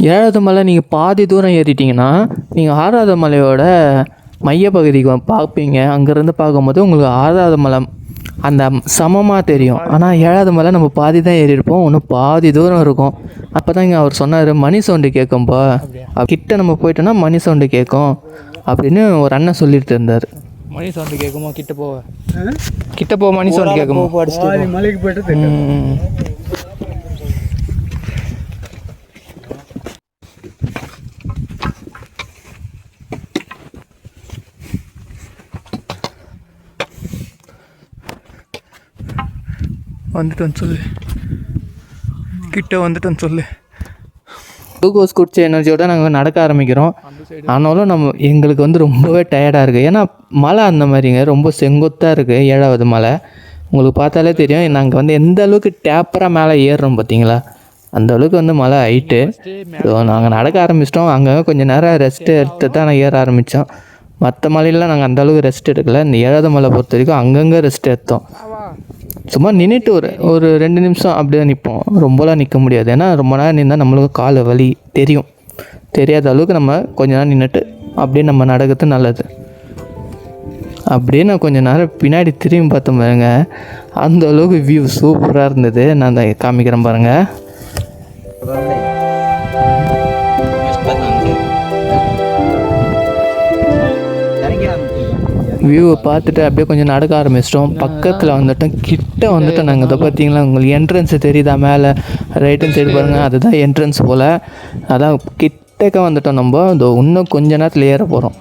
7வது மலை நீங்கள் பாதி தூரம் ஏறிட்டிங்கன்னா நீங்கள் 6வது மலையோட மையப்பகுதிக்கு பார்ப்பீங்க. அங்கேருந்து பார்க்கும்போது உங்களுக்கு 6வது மலை அந்த சமமாக தெரியும். ஆனால் 7வது மலை நம்ம பாதி தான் ஏறியிருப்போம், இன்னும் பாதி தூரம் இருக்கும். அப்போ தான் இங்கே அவர் சொன்னார், மணி சவுண்டு கேட்கும்பா, கிட்ட நம்ம போயிட்டோன்னா மணி சவுண்டு கேட்கும் அப்படின்னு ஒரு அண்ணன் சொல்லிட்டு இருந்தார். மணி சவுண்டு கேட்குமா? கிட்ட போ மணி சவுண்டு கேட்குமா? மலைக்கு போய்ட்டு வந்துட்டேன்னு சொல்லு, கிட்ட வந்துட்டேன்னு சொல்லு. குளுக்கோஸ் குடிச்ச எனர்ஜியோடு நாங்கள் நடக்க ஆரம்பிக்கிறோம். ஆனாலும் எங்களுக்கு வந்து ரொம்பவே டயர்டாக இருக்குது. ஏன்னா மலை அந்த மாதிரிங்க ரொம்ப செங்குத்தாக இருக்குது 7வது மலை. உங்களுக்கு பார்த்தாலே தெரியும். நாங்கள் வந்து எந்த அளவுக்கு டேப்பராக மேலே ஏறுறோம் பார்த்தீங்களா, அந்த அளவுக்கு வந்து மலை ஹைட்டு. ஸோ நாங்கள் நடக்க ஆரம்பிச்சிட்டோம். அங்கே கொஞ்சம் நேரம் ரெஸ்ட்டு எடுத்து தான் நான் ஏற ஆரம்பித்தோம். மற்ற மலையிலாம் நாங்கள் அந்தளவுக்கு ரெஸ்ட் எடுக்கலை. இந்த 7வது மலை பொறுத்த வரைக்கும் அங்கங்கே ரெஸ்ட் எடுத்தோம். சும்மா நின்றுட்டு ஒரு 2 நிமிஷம் அப்படியே நிற்போம். ரொம்பலாம் நிற்க முடியாது. ஏன்னா ரொம்ப நேரம் நின்றால் நம்மளுக்கு கால் வலி தெரியும். தெரியாத அளவுக்கு நம்ம கொஞ்ச நேரம் நின்றுட்டு அப்படியே நம்ம நடக்கிறது நல்லது. அப்படியே நான் கொஞ்சம் நேரம் பின்னாடி திரும்பி பார்த்தோம் பாருங்க, அந்த அளவுக்கு வியூ சூப்பராக இருந்தது. நான் தான் காமிக்கிறேன் பாருங்கள். வியூவை பார்த்துட்டு அப்படியே கொஞ்சம் நடக்க ஆரம்பிச்சிட்டோம். பக்கத்தில் வந்துட்டோம், கிட்ட வந்துட்டோம். நாங்கள் இதை பார்த்தீங்களா, உங்களுக்கு என்ட்ரன்ஸு தெரியுதா மேலே ரைட்டு சைடு பாருங்கள், அதுதான் என்ட்ரன்ஸ் போல். அதான் கிட்டக்க வந்துட்டோம். நம்ம இந்த இன்னும் கொஞ்ச நேரத்தில் ஏற போகிறோம்.